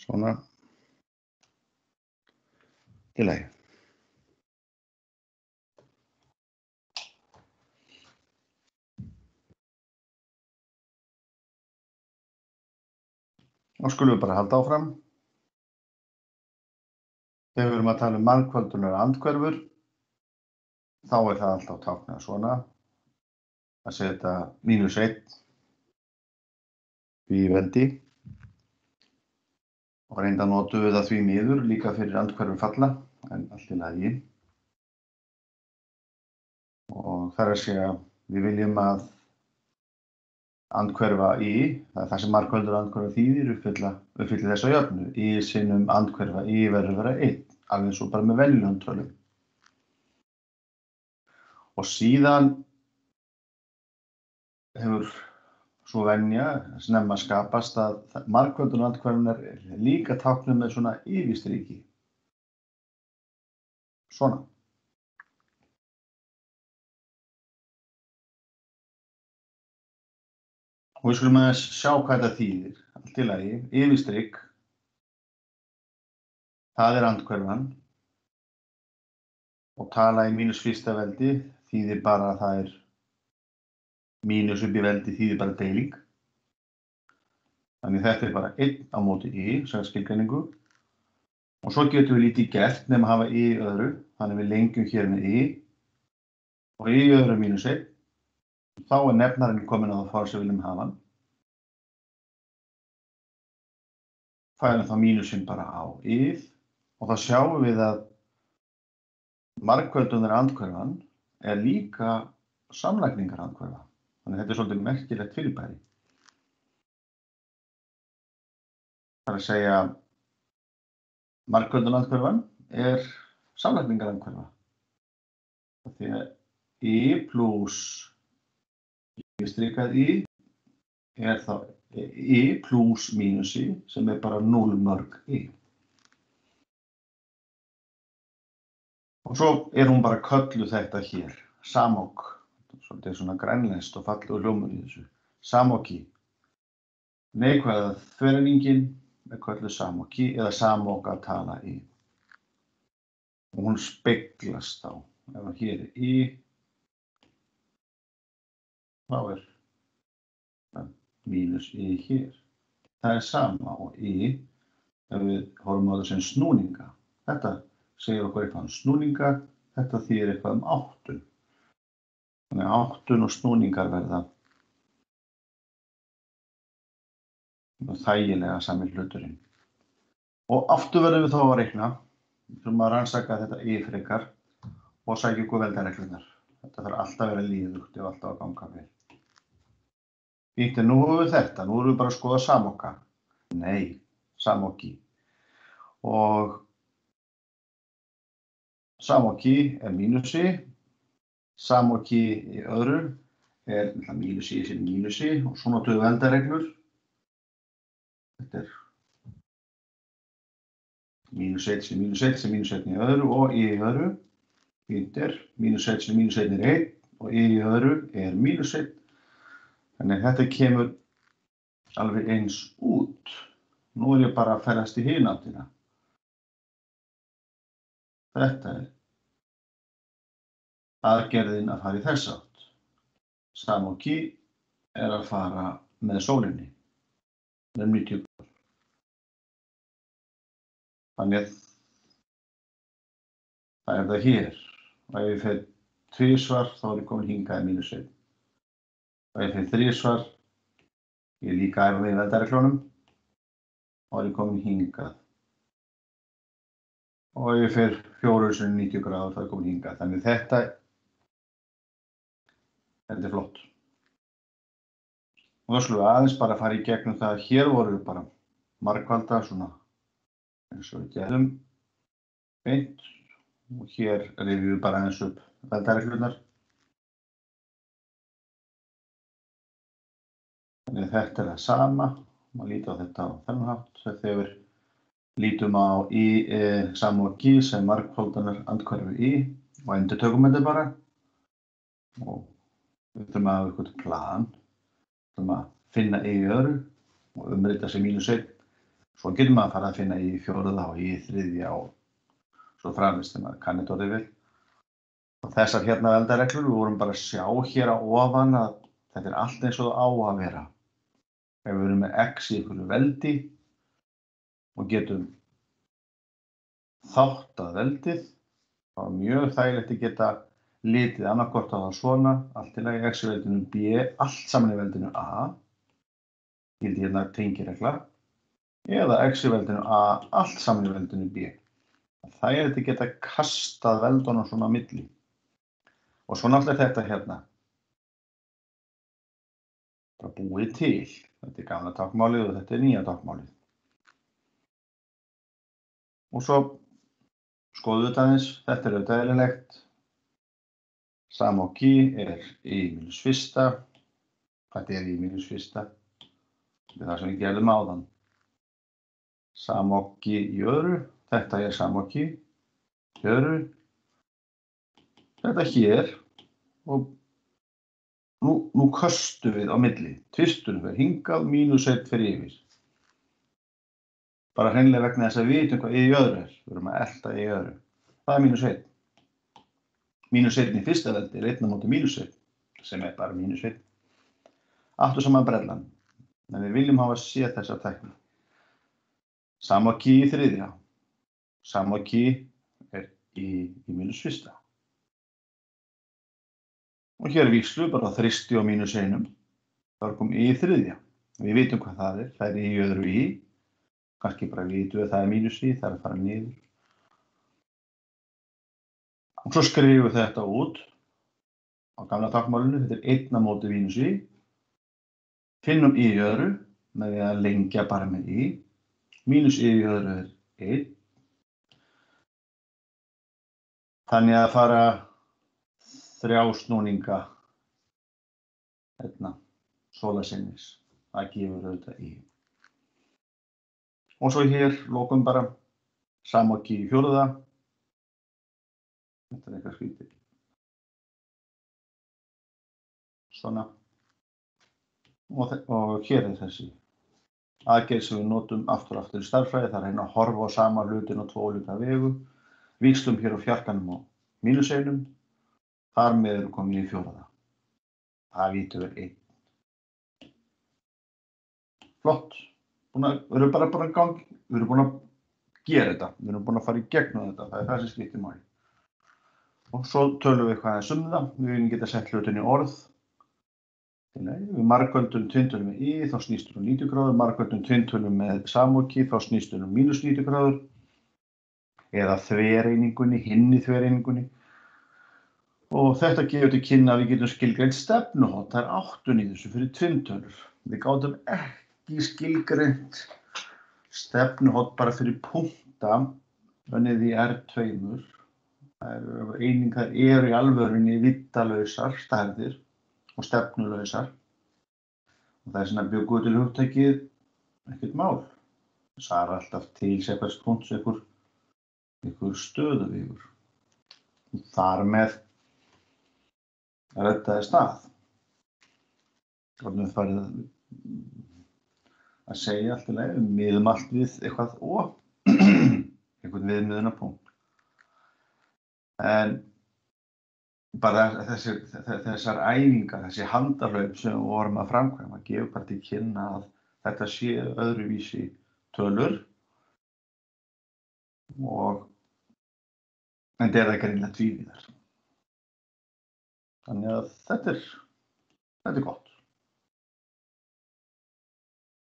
Svona. Í lagi. Nú skulum við bara halda áfram. Þegar við erum að tala um margföldunar andhverfur, þá er það alltaf táknað svona. Að setja -1 í veldi. Og reynda notum við það því miður líka fyrir andhverfur falla, en allt í lagi. Og það er að segja, við viljum að andhverfa í, það er það sem margföldur andhverfa þýðir, uppfylli þessa jöfnu. Í sinnum andhverfa í verður að vera 1, alveg eins og bara með venjulegum tölum. Og síðan hefur svo venja snemma skapast að margföldun andhverfunar er líka táknuð með svona yfirstriki. Svona. Og við skulum aðeins sjá hvað þetta þýðir. Allt í lagi, yfirstrik, það er andhverfan. Og tala í -1 veldi þýðir bara að það er mínus upp í veldi þýðir bara deiling. Þannig þetta er bara 1 á móti y, sem skilgreiningu. Og svo getum við lítið gert nema að hafa y öðru. Þannig við lengjum hér með y. Og y öðru -1. Þá er nefnarinn komin á það fár sem við viljum hafa hann. Færum þá mínusinn bara á y. Og þá sjáum við að margföldunar andhverfan er líka samlagningar andhverfa. Þannig þetta er svolítið merkilegt fyrirbæri. Það er að segja, margföldunar andhverfan er samlagningar andhverfa. Því að y pluss yfirstrikað y er þá y pluss mínus y sem er bara 0 mörg y. Og svo er hún bara kölluð þetta hér, samok. Þetta er svona grænlenskt og fallegur hljómur í þessu. Samoki. Neikvæða þvereiningin er kölluð samoki eða samok að tala í. Og hún speglast þá. Ef hér er y, þá er mínus y hér. Það er sama og y, ef við horfum á það sem snúninga. Þetta segir okkur eitthvað um snúninga, þetta þýðir eitthvað um áttun. Þannig að áttun og snúningar verða þægilega sami hluturinn. Og aftur verðum við þá að reikna. Við þurfum að rannsaka þetta frekar og sækja okkur veldareglurnar. Þetta þarf alltaf að vera liðugt og alltaf að ganga vel. Fínt, nú höfum við þetta. Nú erum við bara að skoða samoka. Nei, samoki. Og samoki er mínusi. Samoki í öðru er mínusi í sinni mínusi og svo notum við veldareglur. Þetta er -1 sem -1 sem -1 í öðru og y í öðru. Þetta er -1 sem -1 er 1 og y í öðru er -1. Þannig að þetta kemur alveg eins út. Nú er ég bara að ferðast í hina áttina. Þetta er aðgerðin að fara í þessa átt. Samoki er að fara með sólinni. Það er 90 gráður. Þannig að það er það hér. Og ef ég fer 2 þá er ég komin hingað í -1. Og ef ég fer 3, ég er líka æfa með veldareglunum, þá er ég komin hingað. Og ef ég fer 4 sem 90 gráður, þá er ég komin hingað. Þannig þetta er flott. Og þá skulum við aðeins bara fara í gegnum það að hér voru við bara margfaldar svona eins og við gerðum beint og hér rifjum við bara aðeins upp veldareglurnar. Þannig að þetta er það sama. Má líta á þetta á þennan hátt. Þegar við lítum á samoki sem margfaldanar andhverfu y og endurtökum þetta bara. Og við þurfum að hafa eitthvað plan. Við þurfum að finna y í öðru og umrita sem -1. Svo getur maður að fara að finna í fjórða og í þriðja og svo framvegis þegar maður kann þetta orðið vel. Og þessar hérna veldareglur, við vorum bara að sjá hér að ofan að þetta er allt eins og það á að vera. Ef við erum með x í einhverju veldi og getum þáttað veldið, þá er mjög þægilegt að geta litið annarkvort á það svona, allt í lagi x í veldinu b, allt saman í veldinu a, gildi hérna tengiregla, eða x í veldinu a, allt saman í veldinu b. Það er að geta kastað veldunum svona á milli. Og svo náttúrulega þetta hérna. Bara búið til. Þetta er gamla táknmálið og þetta er nýja táknmálið. Og svo skoðum við þetta aðeins. Þetta er auðvitað eðlilegt. Samokki er í mínus fyrsta. Þetta er í mínus fyrsta. Þetta er það sem við gerðum áðan. Samokki í öðru. Þetta er samokki í öðru. Þetta hér. Og nú köstum við á milli. Tvisturinn fer hingað, mínus 1 fer yfir. Bara hreinlega vegna þess að við vitum hvað í öðru er. Við erum að elta í öðru. Það er mínus 1. Mínus 1 í fyrsta veldi er 1 á móti mínus 1, sem er bara mínus 1. Aftur saman brellan. En við viljum hafa séð þessa tækni. Samokki í þriðja. Samokki er í mínus fyrsta. Og hér er víxlu bara þristi og mínus 1. Það er komið í þriðja. Við vitum hvað það er. Það er í öðru í. Kannski bara vitum við að það er mínus í. Það er að fara niður. Og svo skrifum við þetta út á gamla táknmálinu. Þetta er 1 á móti mínus í. Finnum í öðru með því að lengja bara með í. Mínus í öðru er 1. Þannig að fara 3 snúninga sólarsinnis. Það gefur auðvitað í. Og svo hér lokum bara samokki í fjórða. Þetta er eitthvað skrítið. Svona. Og hér er þessi aðgerð sem við notum aftur í stærðfræði. Það er að reyna að horfa á sama hlutin á 2 ólíka vegu. Víxlum hér á fjarkanum á mínus 1. Þar með erum komin í fjórða. Það vitum við 1. Flott. Við erum bara búin að við erum búin að gera þetta. Við erum búin að fara í gegnum þetta. Það er það sem skiptir máli. Og svo tölum við eitthvað aðeins það. Við viljum geta sett hlutin í orð. Við margföldum tvinntölum með í, þá snýst um 90 gráður. Margföldum tvinntölum með samokki, þá snýst um mínus 90 gráður. Eða þvereiningunni, hinni þvereiningunni. Og þetta gefur til kynna að við getum skilgreint stefnuhorn. Það er 8 í þessu fyrir tvinntölur. Við gátum ekki skilgreint stefnuhorn bara fyrir punkta unnið í R2. Einingar eru í alvörunni viddalausar stærðir og stefnulausar. Og það er svona bjuggu til hugtakið ekkert mál. Það er alltaf til sérhvers punkts einhver stöðuvíkur. Þar með reddaði stað. Við farið að segja allt í lagi, við miðum allt við eitthvað og einhvern viðmiðunarpunkt. En bara þessar æfingar, þessi handahlaup sem við vorum að framkvæma, gefur bara til kynna að þetta sé öðruvísi tölur og en þetta er greinilega tvívíðar. Þannig að þetta er gott.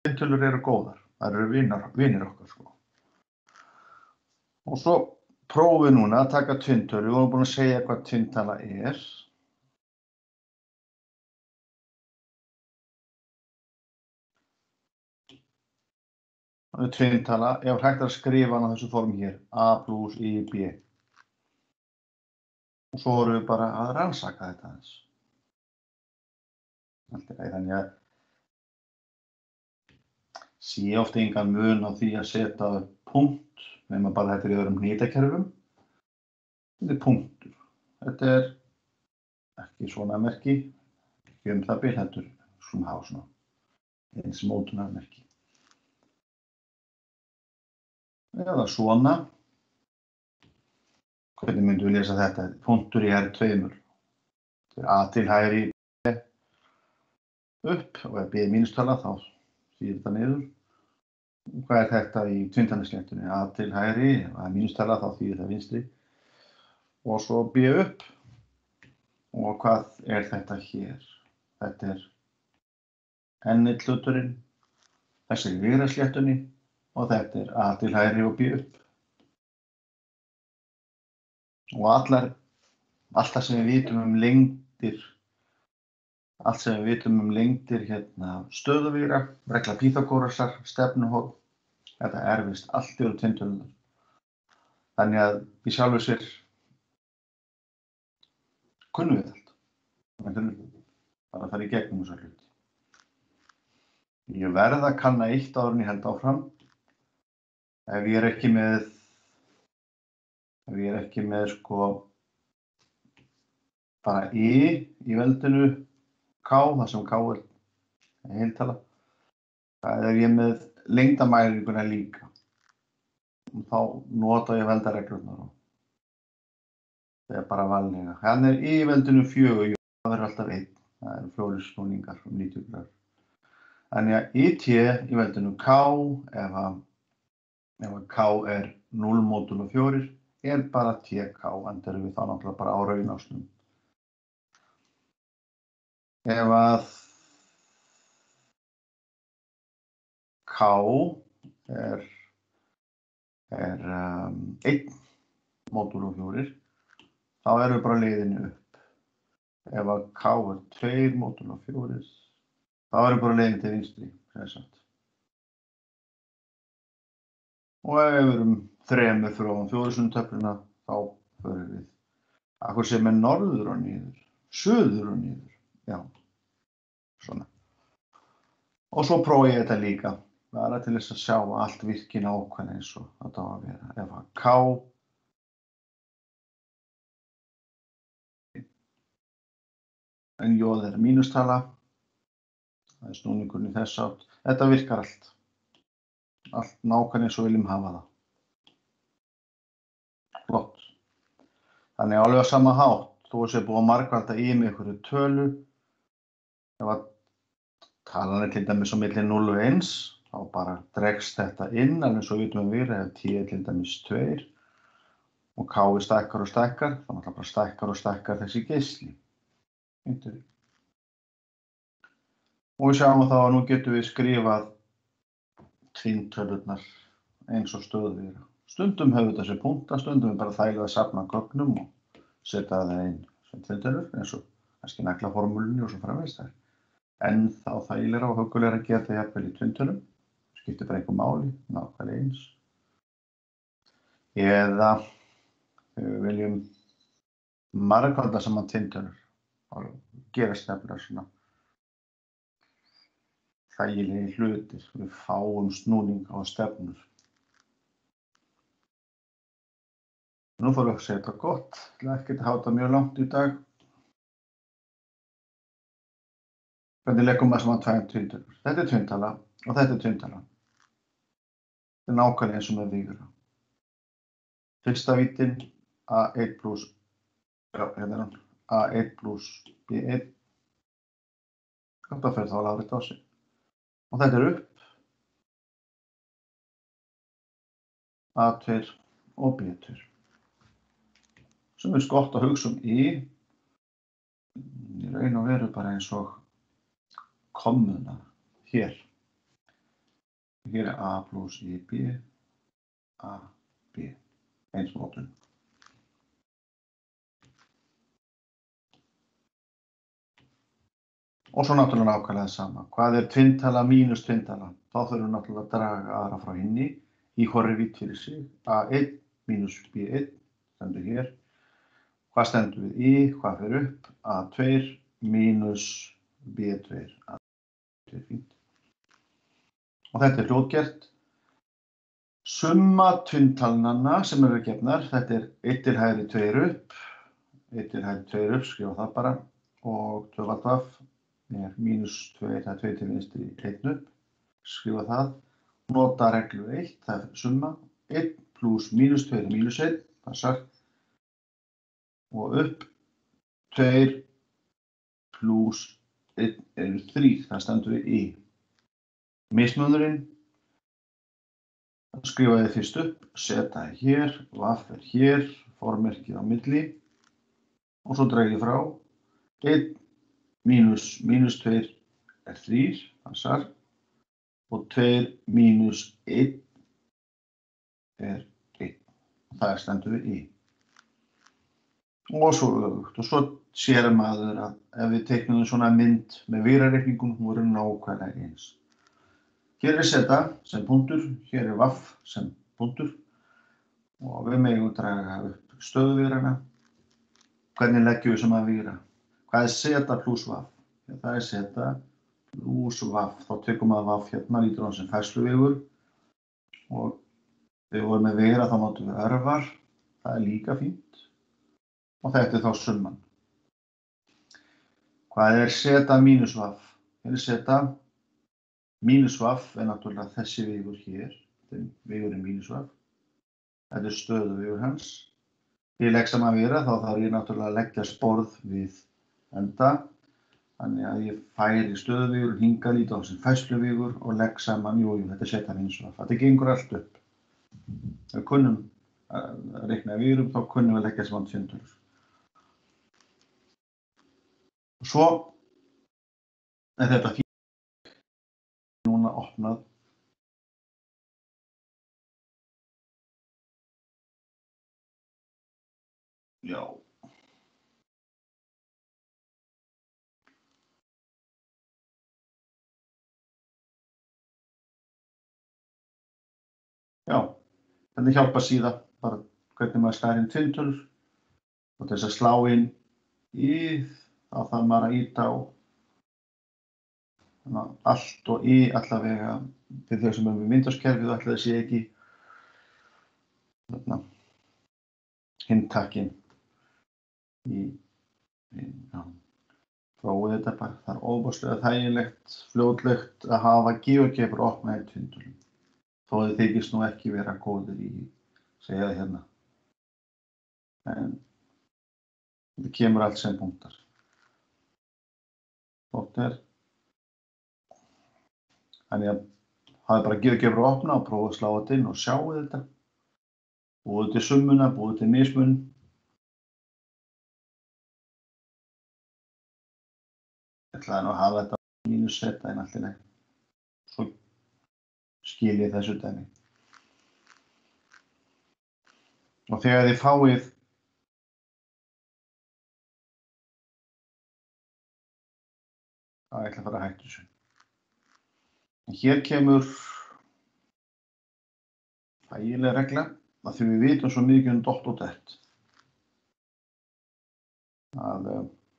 Tvinntölur eru góðar. Það eru vinir okkar sko. Og svo prófum við núna að taka tvinntölu. Við vorum búin að segja hvað tvinntala er. Það er tvinntala. Ef hægt að skrifa hann á þessu formi hér. A plus I B. Og svo vorum við bara að rannsaka þetta aðeins. Þannig að sé oft engan mun á því að setja punkt, nema bara þetta í öðrum hnitakerfum. Þetta er punktur. Þetta er ekki svona merki, ekki það bil, þetta er svona eins mótunarmerki. eða svona. Hvernig myndum við lesa þetta? Punktur í R2. A til hægri upp og ef B er mínustala þá þýðir þetta niður. Hvað er þetta í tvinntalaskemmtunni? A til hægri og ef mínustala þá þýðir það vinstri. Og svo B upp. Og hvað er þetta hér? Þetta er N1 hluturinn, þessi er vigra sléttunni og þetta er A til hægri og B upp. Og allt það sem við vitum um lengdir, hérna stöðuvíra, regla Pýþagórasar, stefnuhorn, þetta erfist allt yfir tvinntölunar. Þannig að í sjálfu sér kunnum við allt. Það er að fara í gegnum þessa hluti. Ég verð að kanna eitt áður en ég held áfram. Ef ég er ekki með sko bara í veldinu K, þar sem K er heiltala. Það er ég með lengdamælinguna líka. Og þá nota ég veldareglurnar og það er bara vallega. Hann er í veldinu 4, það verður alltaf 1. Það eru 4 snúningar 90 gráður. Þannig að IT í veldinu K, ef K er 0 módulo 4, er bara TK, en það erum við þá náttúrulega bara á raunásnum. Ef að K er 1 módulo 4, þá erum við bara leiðinni upp. Ef að K er 2 módulo 4, þá erum við bara leiðinni til vinstri, sem sagt. Og ef við erum 3 frá 4 töfluna, þá förum við akkur sem er norður og niður, suður og niður, já, svona. Og svo prófa ég þetta líka, bara til þess að sjá að allt virki nákvæmlega eins og þetta á að vera. Ef að K en J er mínustala, það er snúningurinn í þess átt, þetta virkar allt. Allt nákvæmlega eins og viljum hafa það. Flott. Þannig alveg á sama hátt, þó að sé búið að margfalda í með einhverju tölu. Ef að talan er til dæmis á milli 0 og 1, þá bara dregst þetta inn, alveg svo vitum við ef 10 er til dæmis 2 og K er stækkar og stækkar, þá náttúrulega bara stækkar og stækkar þessi geisli. Og við sjáum þá að nú getum við skrifað tvinntölurnar eins og stöðuvíra. Stundum hefur þessi punkta, stundum við bara þægilega að safna gögnum og setja það inn sem tvinntölur, eins og kannski naglaformúlunni og svo framvegis þær. En þá þægilega og huggulega að gera þetta jafnvel í tvinntölum, skiptir bara einhver máli, nákvæmlega eins. Eða við viljum margfalda saman tvinntölur og gerast nefnilega svona þægilegi hlutir, við fáum snúning á stefnur. Nú þarf ég að segja þetta gott, ég ætla ekki að hafa þetta mjög langt í dag. Hvernig leggjum maður saman 2 tvinntölur? Þetta er tvintala og þetta er tvintala. Þetta er nákvæmlega eins og með vígra. Fyrsta vítin A1 plus A1 plus B1. Þetta fer þá að láta á sig. Og þetta er upp A2 og B2. Sem er gott að hugsa um í raun og veru bara eins og kommuna hér. Hér er A plus IB, AB, eins módul. Og svo náttúrulega nákvæmlega sama. Hvað er tvintala mínus tvintala? Þá þurfum við náttúrulega að draga aðra frá hinni í hvorri vít fyrir sig. A1 mínus B1 stendur hér. Hvað stendur við í? Hvað fer upp? A2 mínus B2. A2 fínt. Og þetta er hljóðgert. Summa tvintalnanna sem eru gefnar, þetta er 1 til hægri 2 upp. 1 til hægri 2 upp, skrifa það bara. Og 2 er mínus 2, það er 2 til vinstri 1 upp. Skrifa það. Nota reglu 1, það er summa. 1 pluss mínus 2 er mínus 1, passar. Og upp 2 pluss 1 eru 3, það stendur við í. Mismunurinn, skrifa ég fyrst upp, seta hér, vaff er hér, formerkið á milli og svo dreg ég frá. 1 mínus 2 er 3, passar. Og 2 mínus 1 er 1. Það stendur við í. Og svo öfugt. Og svo sér maður að ef við teiknum svona mynd með vírareikningum, hún verður nákvæmlega eins. Hér er seta sem punktur, hér er vaff sem punktur og við megum draga upp stöðuvírana. Hvernig leggjum við saman víra? Hvað er seta pluss vaff? Það er seta pluss vaff. Þá tekum maður vaff hérna, lítur á sem færsluvegur og við vorum með víra, þá notum við örvar. Það er líka fínt. Og þetta er þá summan. Hvað er seta mínus vaff? Hér er seta mínus vaff er náttúrulega þessi vegur hér. Vegurinn mínus vaff. Þetta er stöðuvegur hans. Ég legg saman víra, þá þarf ég náttúrulega að leggja sporð við enda. Þannig að ég færi stöðuvegur, hingað lítið á sem færsluvegur og legg saman, þetta er seta mínus vaff. Þetta gengur allt upp. Ef við kunnum að reikna vírum, þá kunnum við að leggja saman tjöndtölur. Og svo er þetta fínt núna opnað. Já. Já, þetta hjálpar síðan bara hvernig maður slær inn tvinntölur og þess að slá inn í þá þarf maður að íta á allt og í allavega fyrir þau sem er með Windows-kerfið og ætla að sé ekki hinn-takkinn prófið þetta bara. Það er ofboðslega þægilegt, fljótlegt að hafa GeoGebra opnað í tvinntölum. Þó þið þykist nú ekki vera góðir í, segja það hérna. En þetta kemur allt sem punktar. Þannig að hafa bara GeoGebra opna og prófa að slá þetta inn og sjáu þetta. Búið til summuna, búið til mismun. Ég ætlaði nú að hafa þetta mínus seta en allt í lagi. Svo skil ég þessu dæmi. Og þegar þið fáið ég ætla að fara að hætta þessu. Hér kemur þægileg regla að því við vitum svo mikið um dot og det. Að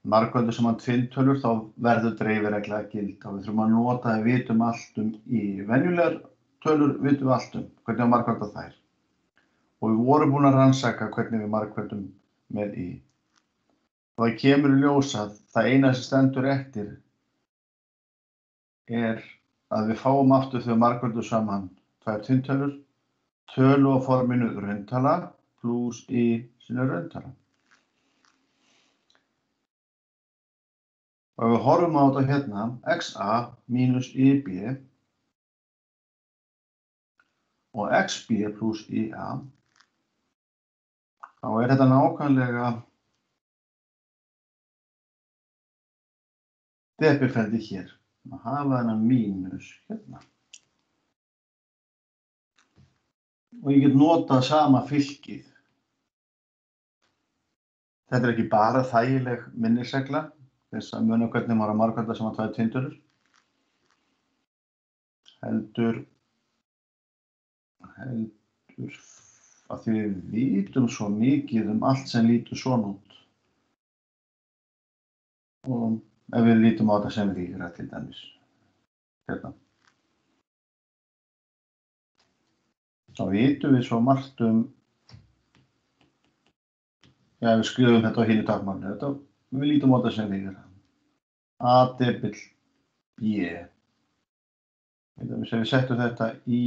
margföldu saman tvinntölur þá verður dreifiregla að gilda og við þurfum að nota að við vitum allt um í. Venjulegar tölur vitum við allt um, hvernig við margfölda þær. Og við vorum búin að rannsaka hvernig við margföldum með í. Og það kemur í ljós að það eina sem stendur eftir er að við fáum aftur þegar margföldum saman tvær tvinntölur, tölu á forminu rauntala pluss í sinni rauntala. Og við horfum á þetta hérna, xa mínus ib og xb pluss ia, þá er þetta nákvæmlega debirfeldi hér. Að hafa þennan mínus hérna. Og ég get notað sama fylkið. Þetta er ekki bara þægileg minnisregla, þess að muna hvernig maður að margfalda saman tvær tvinntölur. Heldur að því við vitum svo mikið um allt sem lítur svona út. Og ef við lítum á þetta sem víra til dæmis. Hérna. Þá vitum við svo margt um, við skrifum þetta á hinu takmarkinu. Við lítum á þetta sem víra. A debill B. Ef við settum þetta í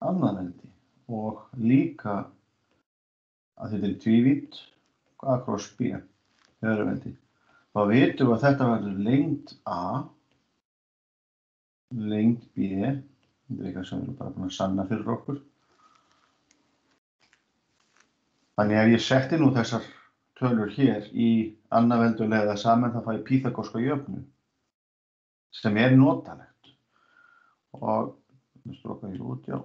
annan endi og líka að þetta tvívídd A kross B öðruveldi. Þá vitum við að þetta verður lengd A, lengd B, þetta er eitthvað sem við erum bara búin að sanna fyrir okkur. Þannig ef ég setti nú þessar tölur hér í annarveldulega saman, þá fæ ég Pýþagórska jöfnu, sem er notalegt. Og við stróka hér út, já.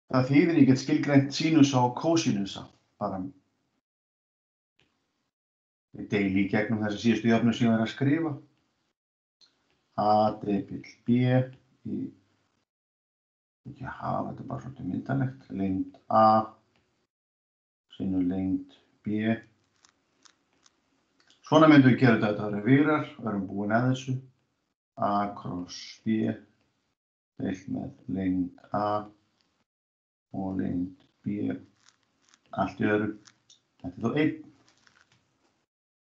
Það þýðir ég get skilgreint sínusa og kósínusa, bara við deili í gegnum þessa síðustu jöfnu sem ég var að skrifa. A depill B í, ekki hafa, þetta er bara svolítið myndalegt, lengd A, sinur lengd B. Svona myndum við gera þetta að viðrar, verðum búin að þessu. A kross B, deilt með lengd A og lengd B, allt í öðru, þetta er þá 1.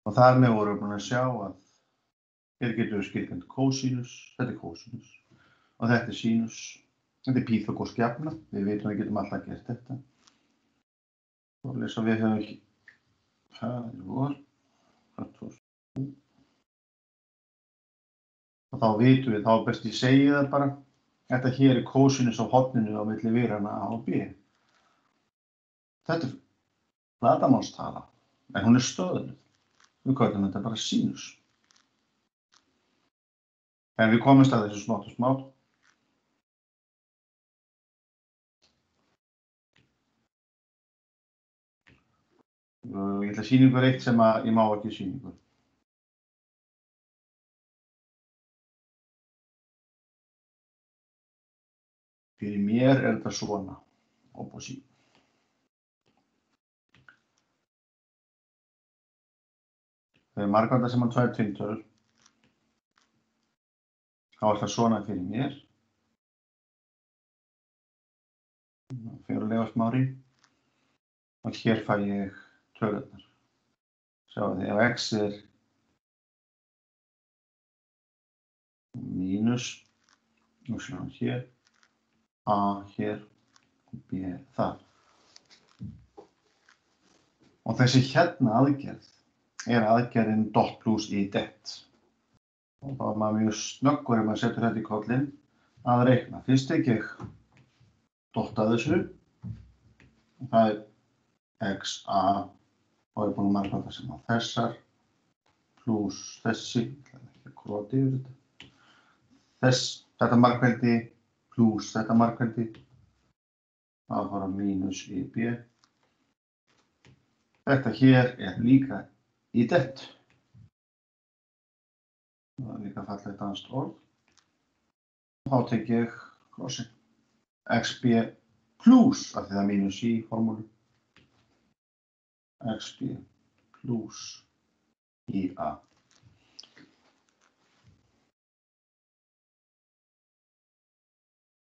Og þar með vorum við búin að sjá að hér getum við skilgreint kósínus, þetta er kósínus og þetta er sínus, þetta er Pýþagórsk jafna, við veitum að við getum alltaf gert þetta. Og lesa við höfum ekki, það er vor, og þá vitum við, þá best ég segi það bara, þetta hér er kósínus á horninu á milli virana A og B. Þetta er flatarmálstala, en hún er stöðluð. Við köllum þetta bara sínus. En við komumst að þessu smátt og smátt. Ég ætla að sýna ykkur eitt sem ég má ekki sýna ykkur. Fyrir mér er þetta svona, opposí. Þegar margfaldar saman tvær tvinntölur, þá er það svona fyrir mér. Fjörulega smári. Og hér fæ ég tölurnar. Sjáu þið, ef x er mínus, og svona hér, A hér, og B þar. Og þessi hérna aðgerð er aðgerðin dot plus í det. Og þá er maður mjög snöggur ef maður setur þetta í kollinn að reikna. Fyrst tek ég dot að þessu. Og það er xa og er búin að margfalda sem á þessar plus þessi, það er ekki að kroti yfir þetta. Þetta margfeldi plus þetta margfeldi. Það fara mínus í B. Þetta hér er líka í det. Það er líka fallegt danskt orð. Og þá tek ég krossin. XB plus, af því það er mínus í formúlu. XB plus IA.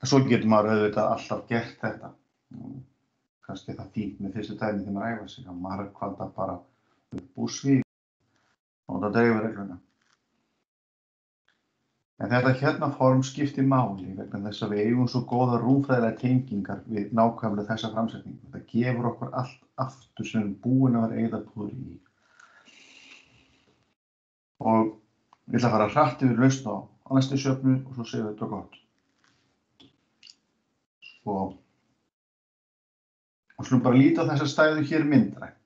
Svo getur maður auðvitað alltaf gert þetta. Kannski það fínt með fyrstu dæmi þegar maður æfa sig að margfalda bara upp úr svíg og það dreifir regluna. En þetta hérna form skiptir máli vegna þess að við eigum svo góða rúmfræðilega tengingar við nákvæmlega þessa framsetningu. Þetta gefur okkur allt aftur sem við erum búin að vera eyðapúður í. Og ég ætla að fara hratt yfir lausn á næstu söfnu og svo séu þetta gott. Og skulum bara líta á þessa stæðu hér myndrænt.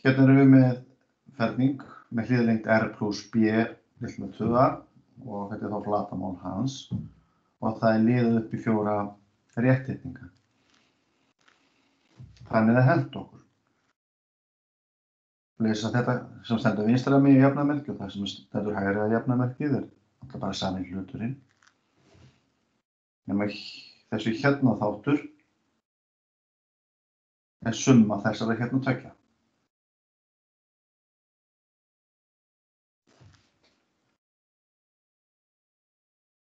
Hérna erum við með ferning með hliðarlengd R plus B vill með 2a og þetta er þá flatarmál hans og það er liðað upp í 4 rétthyrninga. Þannig það hent okkur. Lesa þetta sem stendur vinstra megin í jafnaðarmerki og það sem stendur hægri að jafnaðarmerkið er alltaf bara sami hluturinn. Nema þessi hérna þáttur er summa þessara hérna tveggja.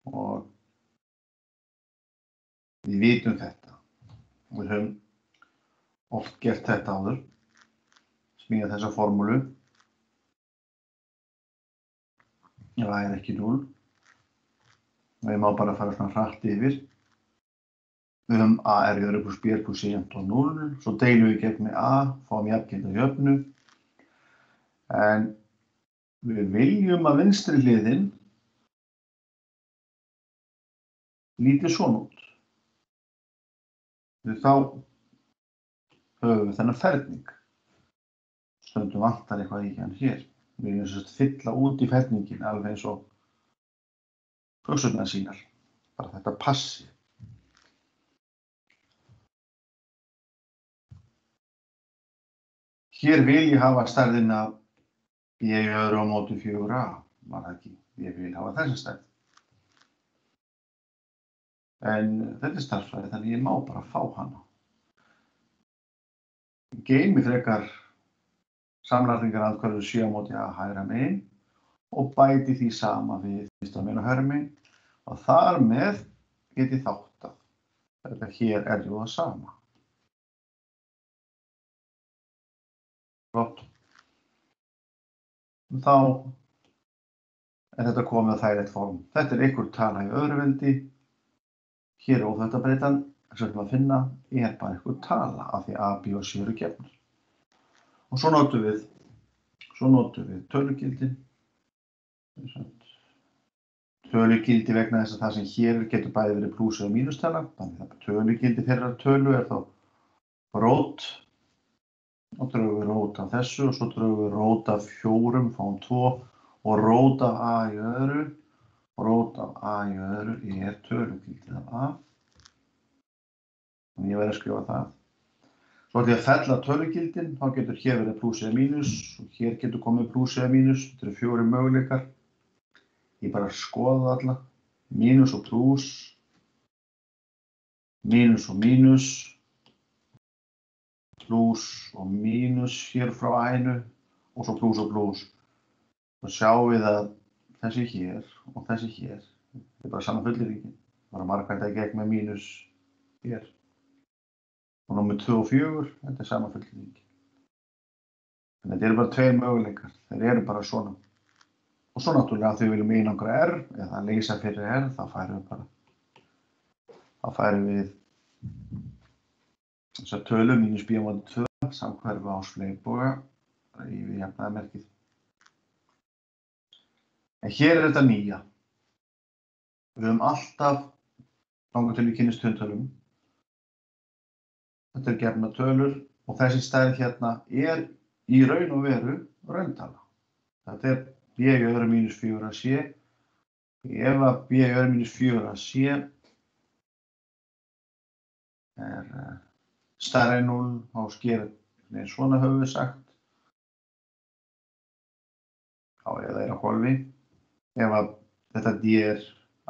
Og við vitum þetta. Við höfum oft gert þetta áður. Smíða þessa formúlu. Ef það er ekki 0. Við má bara fara svona hratt yfir. A er jöfnu pluss B pluss C jafnt á 0. Svo deilum við gegn með A, fáum jafngildi á jöfnu. En við viljum að vinstri hliðin líti svona út. Þá höfum við þennan ferning. Stundum vantar eitthvað í hann hér. Við viljum sem sagt fylla út í ferningin alveg eins og buxurnar sínar. Bara þetta passi. Hér vil ég hafa stærðina B á móti 4a. Var það ekki? Ég vil hafa þessa stærð. En þetta er stærðfræði, þannig ég má bara fá hana. Geymi frekar samlagningar andhverfu 7 á móti A hægra megin og bæti því sama við vinstra megin og hægra megin og þar með get ég þáttað. Þetta hér er jú það sama. Gott. Þá er þetta komið á þægilegt form. Þetta er einhver tala í öðru veldi. Hér er óþægtabreytan, sem við að finna, er bara einhver tala af því A, B og C eru gefnir. Og svo notum við tölugildin. Tölugildi vegna þess að það sem hér getur bæði verið plús eða mínustala. Þannig að tölugildi þeirra tölu er þá rót. Og drögum við rót af þessu og svo drögum við rót af 4, fáum 2 og rót af A í öðru. Rót af A í öðru er tölugildið af A. Þannig ég verði að skrifa það. Svo ætlum ég að fella tölugildin, þá getur hér verið plús eða mínus og hér getur komið plús eða mínus. Þetta eru 4 möguleikar. Ég bara skoða alla. Mínus og plús. Mínus og mínus. Plús og mínus hér frá A-inu og svo plús og plús. Þá sjáum við að þessi hér og þessi hér, þetta er bara sama fullyrðingin. Bara margfalda í gegn með mínus hér. Og númer 2 og 4, þetta er sama fullyrðingin. En þetta eru bara 2 möguleikar, þeir eru bara svona. Og svo náttúrulega að við viljum einangra R, eða leysa fyrir R, þá færum við þessar tölu, mínus B á móti 2, samhverfa á fleygboga, yfir jafnaðarmerkið. En hér er þetta nýja. Við höfum alltaf, þangað til við kynnumst tölum. Þetta er gefnar tölur og þessi stærð hérna er í raun og veru rauntala. Þetta er B í öðru mínus 4ac. Ef að B í öðru mínus 4ac er stærri en 0, þá sker svona höfum við sagt. Þá er það á hvolfi. Ef að þetta D er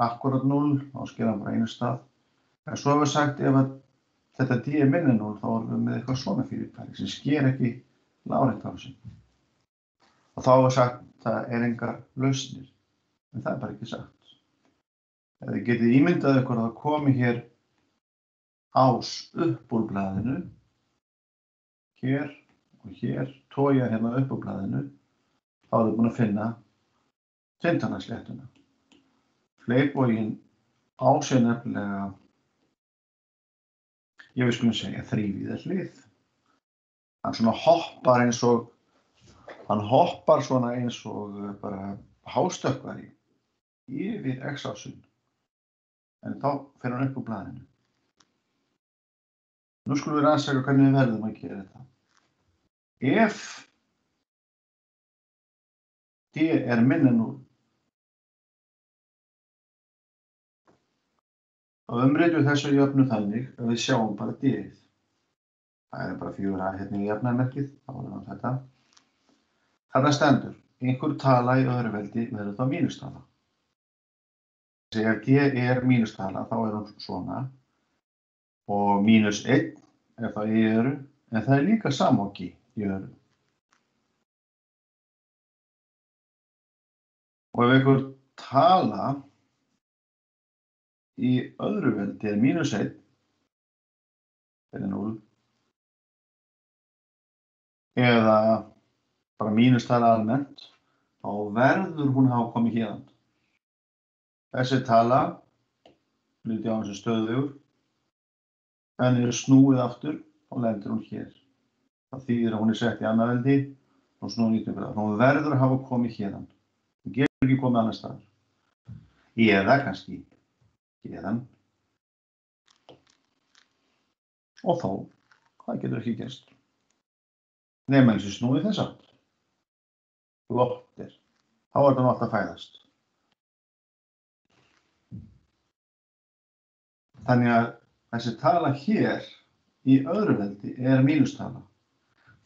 akkurat 0, þá sker hann bara einu stað. En svo hefur við sagt ef að þetta D er minni 0, þá erum við með eitthvað svona fyrirbæri sem sker ekki lárétt á sig. Og þá hefur við sagt að það er engar lausnir, en það er bara ekki sagt. Ef þið getið ímyndað ykkur að það komi hér ás upp úr blaðinu, hér og hér, toga hérna upp úr blaðinu, þá er þið búin að finna tvinntannasléttuna. Fleigboginn á sér nefnilega, ég vil skulum segja, þrívíða hlið. Hann svona hoppar svona eins og bara hástökkvari yfir x-ásun. En þá fer hann upp úr blaðinu. Nú skulum við rannsaka hvernig við verðum að gera þetta. Ef D er minni en 0, þá umritum við þessu jöfnu þannig að við sjáum bara D-ið. Það er bara 4a hérna í jafnaðarmerkið, þá er það þetta. Þarna stendur, einhver tala í öðru veldi verður þá mínustala. Þegar G er mínustala, þá er hún svona. Og mínus 1 er það í öðru, en það er líka samóki í öðru. Og ef einhver tala í öðru veldi er mínus 1, er 0, eða bara mínustala almennt, þá verður hún hafa komið hérna. Þessi tala lítið á þessu stöðugur. Henni snúið aftur og lendir hún hér. Það þýðir að hún sett í annað veldi og snúið 90 gráður. Hún verður að hafa komið hérðan. Hún getur ekki komið annars staðar. Eða kannski hérðan. Og þá, það getur ekki gerst. Nema eins og snúið þess átt. Lottir. Þá er það nátt að fæðast. Þannig að þessi tala hér í öðru veldi mínustala.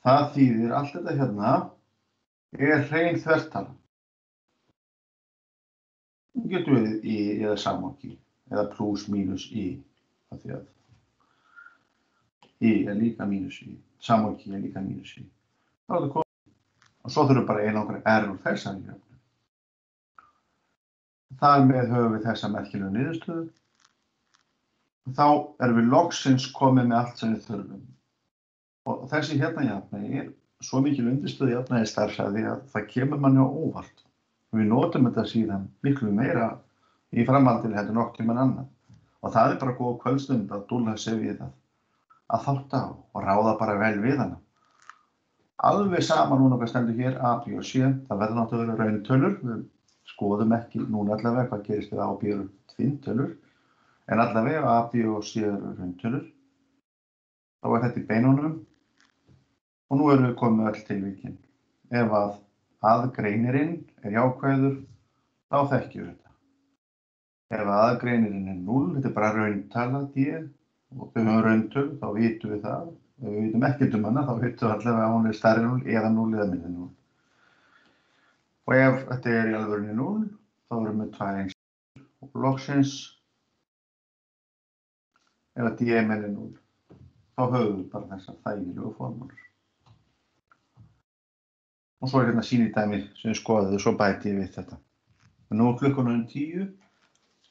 Það þýðir allt þetta hérna hrein þvertala. Það getur verið í eða samokki eða pluss mínus í. Það því að í líka mínus í. Samokki líka mínus í. Þá er það komið. Og svo þurfum bara einangra úr þessari jöfnu. Þar með höfum við þessa merkilegu niðurstöðu. Þá erum við loksins komið með allt sem við þurfum. Og þessi hérna jafnvægi svo mikil undirstöðu jafnvægi stærðfræði að það kemur manni á óvart. Við notum þetta síðan miklu meira í framhaldinu heldur nokkuð tímann annað. Og það er bara góð kvöldstund að dúlla sig við það. Að þátta á og ráða bara vel við hana. Alveg sama núna hvað stendur hér, A, B og C. Það verður náttúrulega rauntölur. Við skoðum ekki núna allavega hvað gerist við A og B eru tvinntölur. En allavega A, B og C eru rauntölur. Þá er þetta í beinunum. Og nú erum við komið með öll tilvíkin. Ef að aðgreinirinn jákvæður, þá þekkjum við þetta. Ef aðgreinirinn 0, þetta er bara rauntala D, og við höfum rauntölu, þá vitum við það. Ef við vitum ekkert hana, þá vitum við allavega að hún stærri 0 eða 0 eða minni 0. Og ef þetta í alvörunni 0, þá erum við 2 eins. Og loksins, ef að D minni 0, þá höfum við bara þessar þægilegu formúlur. Og svo hérna sýnidæmi sem við skoðum, svo bæti ég við þetta. En nú klukkan 10,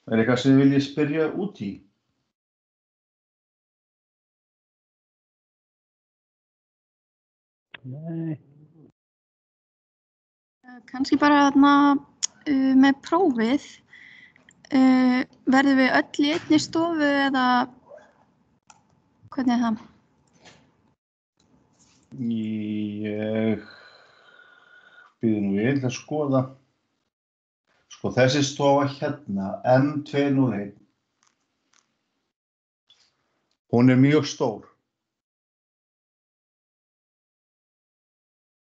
eitthvað sem þið viljið spyrja út í? Nei. Kannski bara þarna með prófið. Verðum við öll í einni stofu eða hvernig er það? Ég býð nú við að skoða. Sko þessi stofa hérna, M201, hún er mjög stór.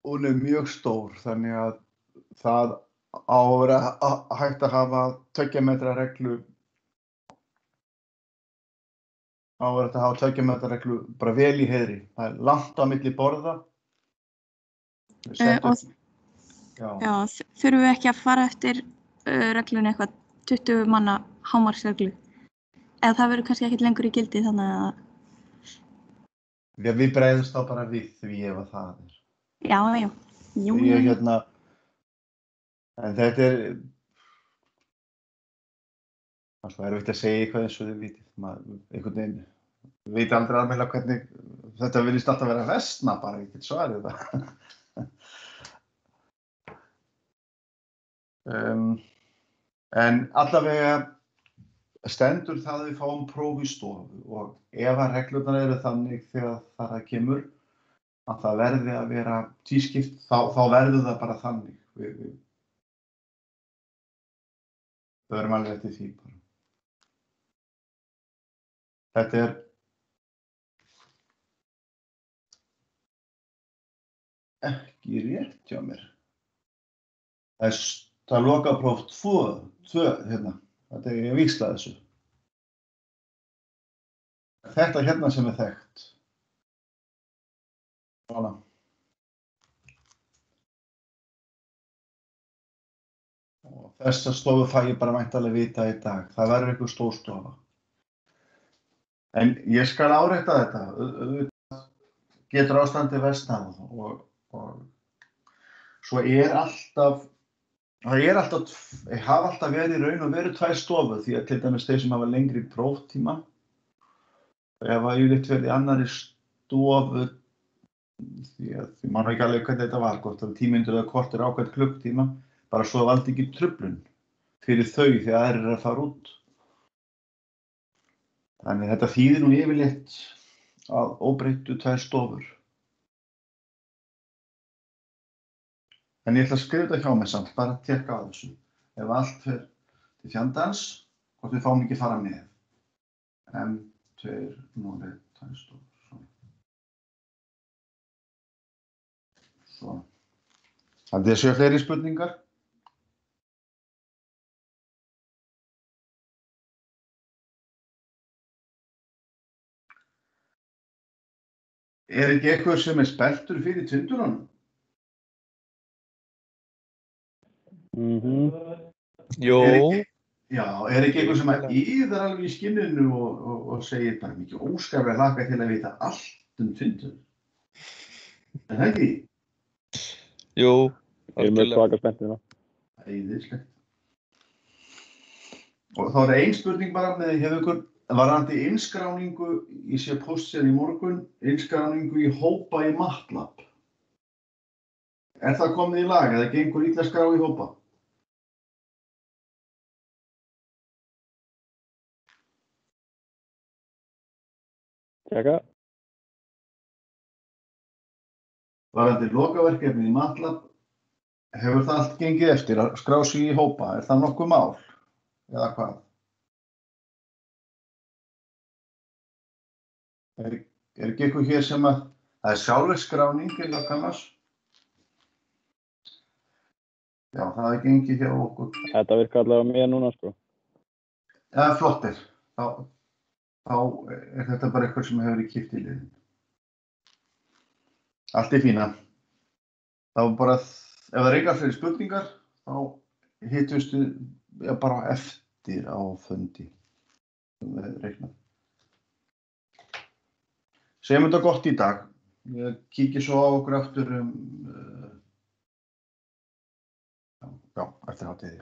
Hún er mjög stór, þannig að það á að vera hægt að hafa 2 metra reglu. Á að vera hægt að hafa 2 metra reglu bara vel í heiðri. Það er langt á milli borða. Já, þurfum við ekki að fara eftir reglunni eitthvað 20 manna hámarksreglu? Eða það verður kannski ekkert lengur í gildi þannig að... Já, við bregðumst þá bara við því ef að það er. Já. Jú. Ég hérna... En þetta er... Það er svo erfitt að segja eitthvað eins og þið vitið. Einhvern veginn veit aldrei alveg hvernig þetta virðist alltaf vera að versna bara, ég get svarið það. En allavega stendur það að við fáum próf í stofu og ef að reglurnar eru þannig þegar það kemur að það verði að vera tvískipt, þá verður það bara þannig. Við erum alveg eftir því bara. Þetta er ekki rétt hjá mér. Það lokapróf 2 hérna. Þetta er ég víxla þessu. Þetta hérna sem er þekkt. Svona. Og þessa stofu fæ ég bara væntanlega vita í dag. Það verður einhver stór stofa. En ég skal árétta þetta. Getur ástandið versnað og svo alltaf, hafa alltaf verið í raun og veru 2 stofur því að til dæmis þeir sem hafa lengri próftíma ef að yfirleitt verið í annarri stofu því að því man ekki alveg hvernig þetta var hvort það 10 mínútur eða korter ákveðið klukktíma bara svo valdi ekki truflun fyrir þau því að aðrir eru að fara út Þannig þetta þýðir nú yfirleitt að óbreyttu 2 stofur. En ég ætla að skrifa þetta hjá mig samt, bara að tékka á þessu. Ef allt fer til fjandans, hvort við fáum ekki fara með. M2, 0, 2 stofur. Svo. Þannig að séu fleiri spurningar. Ekki eitthvað sem spenntur fyrir tindurunum? Jú. Ekki eitthvað sem íðar alveg í skinninu og segir bara mikið óskaplega hlakka til að vita allt tindur? Það ekki? Jú. Ég mjög svaka spenntina. Æðislegt. Og þá ein spurning bara með hefur ykkur varðandi innskráningu, ég sé póstsér í morgun, innskráningu í hópa í MATLAB. Það komið í lag eða gengur illa að skrá í hópa? Tjekka. Varðandi lokaverkefni í MATLAB, hefur það allt gengið eftir að skrá sig í hópa? Það nokkuð mál? Eða hvað? Ekki eitthvað hér sem að það sjálfvirkskráning eða kannars? Já, það gengið hjá okkur. Þetta virkar allavega mér núna, sko. Flottir. Þá þetta bara eitthvað sem hefur verið kippt í liðin. Allt fína. Þá bara, ef það engar fleiri spurningar, þá hittumst við bara eftir á fundi. Reiknað. Segjum þetta gott í dag. Ég kíki svo á okkur aftur eftir hátíðið.